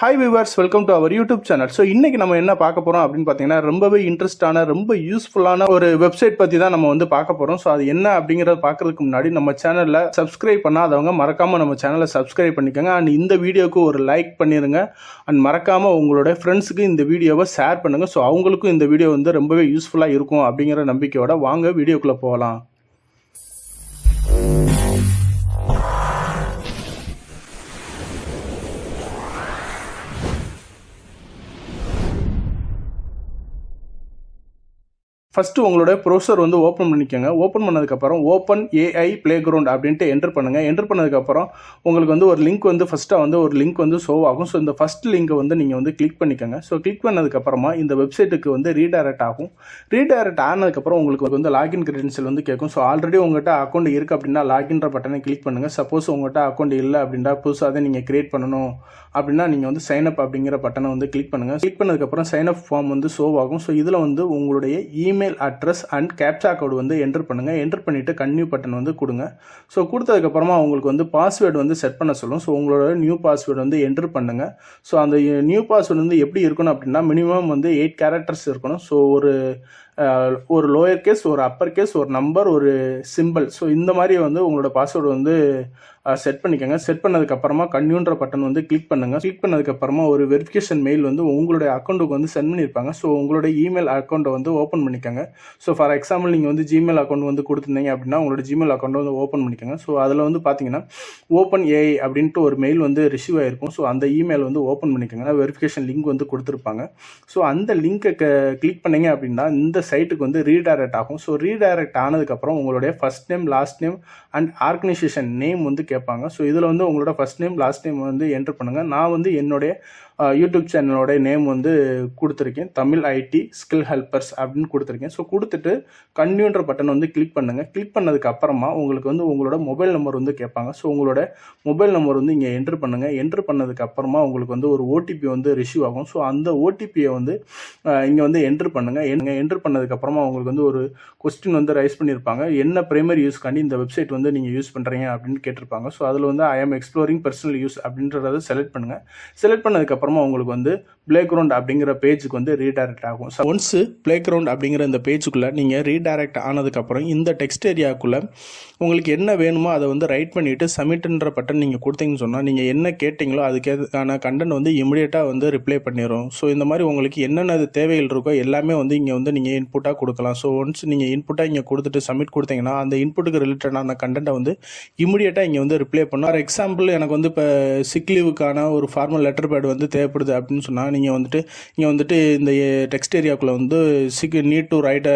Hi viewers, welcome to our YouTube channel. So இன்றைக்கி நம்ம என்ன பார்க்க போகிறோம் அப்படின்னு பார்த்தீங்கன்னா, ரொம்பவே இன்ட்ரெஸ்டான ரொம்ப யூஸ்ஃபுல்லான ஒரு வெப்சைட் பற்றி தான் நம்ம வந்து பார்க்க போகிறோம். ஸோ அது என்ன அப்படிங்கிறத பார்க்குறதுக்கு முன்னாடி நம்ம சேனலில் சப்ஸ்கிரைப் பண்ணாதவங்க மறக்காமல் நம்ம சேனலை சப்ஸ்கிரைப் பண்ணிக்கோங்க. அண்ட் இந்த வீடியோவுக்கு ஒரு லைக் பண்ணிடுங்க. அண்ட் மறக்காமல் உங்களோட ஃப்ரெண்ட்ஸுக்கு இந்த வீடியோவை ஷேர் பண்ணுங்கள். ஸோ அவங்களுக்கும் இந்த வீடியோ வந்து ரொம்பவே யூஸ்ஃபுல்லாக இருக்கும் அப்படிங்கிற நம்பிக்கையோட வாங்க வீடியோக்குள்ளே போகலாம். ஃபஸ்ட்டு உங்களோட ப்ரௌசர் வந்து ஓப்பன் பண்ணிக்கோங்க. ஓப்பன் பண்ணதுக்கப்புறம் ஓப்பன் ஏஐ ப்ளே கிரவுண்ட் அப்படின்ட்டு என்டர் பண்ணுங்கள். என்டர் பண்ணதுக்கப்புறம் உங்களுக்கு வந்து ஒரு லிங்க் வந்து ஃபஸ்ட்டாக வந்து ஒரு லிங்க் வந்து ஷோ ஆகும். ஸோ இந்த ஃபஸ்ட் லிங்கை வந்து நீங்கள் வந்து கிளிக் பண்ணிக்கோங்க. ஸோ கிளிக் பண்ணதுக்கப்புறமா இந்த வெப்சைட்டுக்கு வந்து ரீடைரக்ட் ஆகும். ரீடைரக்ட் ஆனதுக்கப்புறம் உங்களுக்கு வந்து லாகின் கிரெடென்ஷியல் வந்து கேட்கும். ஸோ ஆல்ரெடி உங்கள்கிட்ட அக்கௌண்ட் இருக்குது அப்படின்னா லாகின்ற பட்டனை கிளிக் பண்ணுங்கள். சப்போஸ் உங்கள்கிட்ட அக்கௌண்ட் இல்லை அப்படின்னா புதுசாக தான் நீங்கள் க்ரியேட் பண்ணணும் அப்படின்னா நீங்கள் வந்து சைன்அப் அப்படிங்கிற பட்டனை வந்து கிளிக் பண்ணுங்கள். கிளிக் பண்ணதுக்கப்புறம் சைன்அப் ஃபார்ம் வந்து ஷோ ஆகும். ஸோ இதில் வந்து உங்களுடைய இமெயில் அட்ரஸ் அண்ட் கேப்சா கோடு வந்து என்டர் பண்ணுங்கள். என்டர் பண்ணிவிட்டு கன்டினியூ பட்டன் வந்து கொடுங்க. ஸோ கொடுத்ததுக்கப்புறமா உங்களுக்கு வந்து பாஸ்வேர்டு வந்து செட் பண்ண சொல்லும். ஸோ உங்களோட நியூ பாஸ்வேர்டு வந்து என்டர் பண்ணுங்கள். ஸோ அந்த நியூ பாஸ்வேர்டு வந்து எப்படி இருக்கணும் அப்படின்னா மினிமம் வந்து 8 கேரக்டர்ஸ் இருக்கணும். ஸோ ஒரு லோயர் கேஸ், ஒரு அப்பர் கேஸ், ஒரு நம்பர், ஒரு சிம்பிள். ஸோ இந்த மாதிரி வந்து உங்களோட பாஸ்வேர்டு வந்து செட் பண்ணிக்கோங்க. செட் பண்ணதுக்கப்புறமா கன்டினியூன்ற பட்டன் வந்து கிளிக் பண்ணுங்கள். கிளிக் பண்ணதுக்கப்புறமா ஒரு வெரிஃபிகேஷன் மெயில் வந்து உங்களுடைய அக்கௌண்ட்டுக்கு வந்து சென்ட் பண்ணியிருப்பாங்க. ஸோ உங்களோட இமெயில் அக்கௌண்ட்டை வந்து ஓப்பன் பண்ணிக்கோங்க. ஸோ ஃபார் எக்ஸாம்பிள் நீங்கள் வந்து ஜிமெயில் அக்கௌண்ட் வந்து கொடுத்துருந்தீங்க அப்படின்னா உங்களோட ஜிமெயில் அக்கௌண்ட்டை வந்து ஓப்பன் பண்ணிக்கோங்க. ஸோ அதில் வந்து பார்த்தீங்கன்னா ஓப்பன் ஏஐ அப்படின்ட்டு ஒரு மெயில் வந்து ரிசீவ் ஆகிருக்கும். ஸோ அந்த இமெயில் வந்து ஓப்பன் பண்ணிக்கோங்க. வெரிஃபிகேஷன் லிங்க் வந்து கொடுத்துருப்பாங்க. ஸோ அந்த லிங்க்கை கிளிக் பண்ணிங்க அப்படின்னா இந்த சைட்டுக்கு வந்து ரீடைரக்ட் ஆகும். ஸோ ரீடைரக்ட் ஆனதுக்கப்புறம் உங்களுடைய first name, last name and organisation name வந்து கேட்பாங்க. ஸோ இதில் வந்து உங்களோட ஃபர்ஸ்ட் நேம், லாஸ்ட் நேம் வந்து என்டர் பண்ணுங்கள். நான் வந்து என்னுடைய யூடியூப் சேனலோட நேம் வந்து கொடுத்துருக்கேன், தமிழ் ITSkill Helpers அப்படின்னு கொடுத்துருக்கேன். ஸோ கொடுத்துட்டு கன்டினியூன்ற பட்டன் வந்து கிளிக் பண்ணுங்கள். கிளிக் பண்ணதுக்கு அப்புறமா உங்களுக்கு வந்து உங்களோட மொபைல் நம்பர் வந்து கேட்பாங்க. ஸோ உங்களோட மொபைல் நம்பர் வந்து இங்கே என்டர் பண்ணுங்கள். என்டர் பண்ணதுக்கு அப்புறமா உங்களுக்கு வந்து ஒரு ஓடிபி வந்து ரிசீவ் ஆகும். ஸோ அந்த ஓடிபியை வந்து இங்கே வந்து என்டர் பண்ணுங்கள். என்டர் பண்ணதுக்கப்புறமா உங்களுக்கு வந்து ஒரு கொஸ்டின் வந்து ரைஸ் பண்ணியிருப்பாங்க. என்ன பிரைமரி யூஸ்க்காண்டி இந்த வெப்சைட் வந்து நீங்கள் யூஸ் பண்ணுறீங்க அப்படின்னு கேட்டிருப்பாங்க. ஸோ அதில் வந்து ஐ ஆம் எக்ஸ்ப்ளோரிங் பர்சனல் யூஸ் அப்படின்றத செலக்ட் பண்ணுங்கள். செலக்ட் பண்ணதுக்கப்புறமா உங்களுக்கு வந்து பிளே கிரவுண்ட் அப்படிங்கிற பேஜுக்கு வந்து ரீடைரக்ட் ஆகும். ஒன்ஸ் பிளே கிரவுண்ட் அப்படிங்கிற இந்த பேஜுக்குள்ளே நீங்கள் ரீடைரக்ட் ஆனதுக்கப்புறம் இந்த டெக்ஸ்ட் ஏரியாவுக்குள்ளே உங்களுக்கு என்ன வேணுமோ அதை வந்து ரைட் பண்ணிவிட்டு சப்மிட்ன்ற பட்டன் நீங்கள் கொடுத்தீங்கன்னு சொன்னால் நீங்கள் என்ன கேட்டிங்களோ அதுக்கான கண்டென்ட் வந்து இமிடியேட்டாக வந்து ரிப்ளை பண்ணிடும். ஸோ இந்த மாதிரி உங்களுக்கு என்னென்ன தேவைகள் இருக்கோ எல்லாமே வந்து இங்கே வந்து நீங்கள் இன்புட்டாக கொடுக்கலாம். ஸோ ஒன்ஸ் நீங்கள் இன்புட்டாக இங்கே கொடுத்துட்டு சப்மிட் கொடுத்தீங்கன்னா அந்த இன்புட்டுக்கு ரிலேட்டடான கண்டென்ட்டை வந்து இமிடியேட்டாக இங்கே வந்து ரிப்ளை பண்ணும். ஃபார் எக்ஸாம்பிள் எனக்கு வந்து இப்போ சிக் லீவுக்கான ஒரு ஃபார்மல் லெட்டர் பேட் வந்து தேவைப்படுது அப்படின்னு சொன்னால் நீங்கள் வந்துட்டு இங்கே வந்துட்டு இந்த டெக்ஸ்ட் ஏரியாவுக்குள்ளே வந்து need to write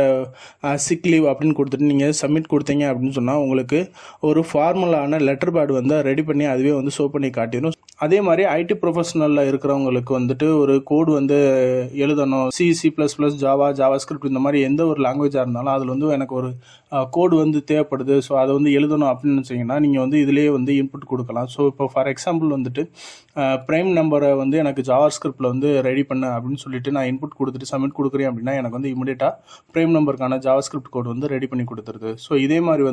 sick leave அப்படின்னு கொடுத்துட்டு நீங்கள் சப்மிட் கொடுத்தீங்க அப்படின்னு சொன்னால் உங்களுக்கு ஒரு ஃபார்மலான லெட்டர் பேட் வந்து ரெடி பண்ணி அதுவே வந்து ஷோ பண்ணி காட்டிடும். அதே மாதிரி ஐடி ப்ரொஃபஷனலில் இருக்கிறவங்களுக்கு வந்துட்டு ஒரு கோடு வந்து எழுதணும். C++, ஜாவா ஸ்கிரிப்ட் இந்த மாதிரி எந்த ஒரு லாங்குவேஜாக இருந்தாலும் அதில் வந்து எனக்கு ஒரு கோடு வந்து தேவைப்படுது. ஸோ அதை வந்து எழுதணும் அப்படின்னு நினச்சிங்கன்னா நீங்கள் வந்து இதிலேயே வந்து இன்புட் கொடுக்கலாம். ஸோ இப்போ ஃபார் எக்ஸாம்பிள் வந்துட்டு ப்ரைம் நம்பரை வந்து எனக்கு ஜாவா ஸ்கிரிப்டில் வந்து ரெடி பண்ண அப்படின்னு சொல்லிட்டு நான் இன்புட் கொடுத்துட்டு சப்மிட் கொடுக்குறேன் அப்படின்னா எனக்கு வந்து இமிடியேட்டாக ப்ரைம் நம்பருக்கான ஜாவா ஸ்கிரிப்ட் கோடு வந்து ரெடி பண்ணி கொடுத்துருது. ஸோ இதே மாதிரி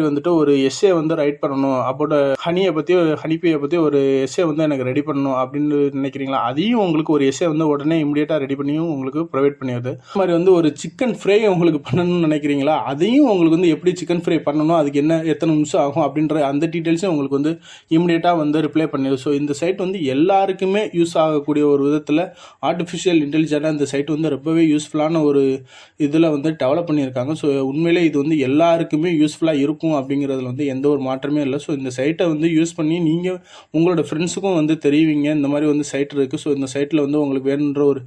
வந்துட்டு ஒரு எஸ்ஏ வந்து ரைட் பண்ணணும், அப்போட ஹனிபியை பற்றி ஒரு எஸ்ஏ வந்து எனக்கு ரெடி பண்ணணும் அப்படின்னு நினைக்கிறீங்களா, அதையும் உங்களுக்கு ஒரு எஸ்ஏ வந்து உடனே இமிடியேட்டாக ரெடி பண்ணியும் உங்களுக்கு ப்ரொவைட் பண்ணிடுது. அது மாதிரி வந்து ஒரு சிக்கன் ஃப்ரை உங்களுக்கு பண்ணணும்னு நினைக்கிறீங்களா, அதையும் உங்களுக்கு வந்து எப்படி சிக்கன் ஃப்ரை பண்ணணும், அதுக்கு எத்தனை நிமிஷம் ஆகும் அப்படின்ற அந்த டீட்டெயில்ஸும் உங்களுக்கு வந்து இமிடியேட்டாக வந்து ரிப்ளை பண்ணிடுது. ஸோ இந்த சைட் வந்து எல்லாருக்குமே யூஸ் ஆகக்கூடிய ஒரு விதத்தில் ஆர்டிஃபிஷியல் இன்டெலிஜென்ஸாக இந்த சைட் வந்து ரொம்பவே யூஸ்ஃபுல்லான ஒரு இதில் வந்து டெவலப் பண்ணியிருக்காங்க. ஸோ உண்மையிலே இது வந்து எல்லாருக்குமே யூஸ்ஃபுல்லாக இருக்கும் அப்படிங்கிறதுல வந்து எந்த ஒரு மாற்றமே இல்லை. ஸோ இந்த சைட்டை வந்து யூஸ் பண்ணி நீங்கள் உங்களோட ஃப்ரெண்ட்ஸுக்கும் வந்து தெரிவிங்க இந்த மாதிரி வந்து சைட் இருக்குது. ஸோ இந்த சைட்டில் வந்து உங்களுக்கு வேணுன்ற ஒரு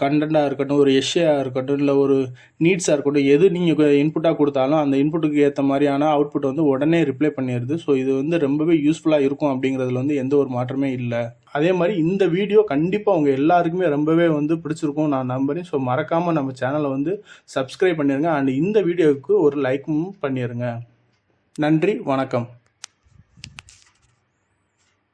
கண்டென்ட்டாக இருக்கட்டும், ஒரு எஸ்ஏயாக இருக்கட்டும், இல்லை ஒரு நீட்ஸாக இருக்கட்டும், எது நீங்கள் இன்புட்டாக கொடுத்தாலும் அந்த இன்புட்டுக்கு ஏற்ற மாதிரியான அவுட்புட் வந்து உடனே ரிப்ளை பண்ணிடுது. ஸோ இது வந்து ரொம்பவே யூஸ்ஃபுல்லாக இருக்கும் அப்படிங்கிறதுல வந்து எந்த ஒரு மாற்றமே இல்லை. அதே மாதிரி இந்த வீடியோ கண்டிப்பாக அவங்க எல்லாருக்குமே ரொம்பவே வந்து பிடிச்சிருக்கும் நான் நம்புறேன். ஸோ மறக்காமல் நம்ம சேனலை வந்து சப்ஸ்கிரைப் பண்ணிடுங்க. அண்ட் இந்த வீடியோவுக்கு ஒரு லைக்கும் பண்ணிடுங்க. நன்றி, வணக்கம்.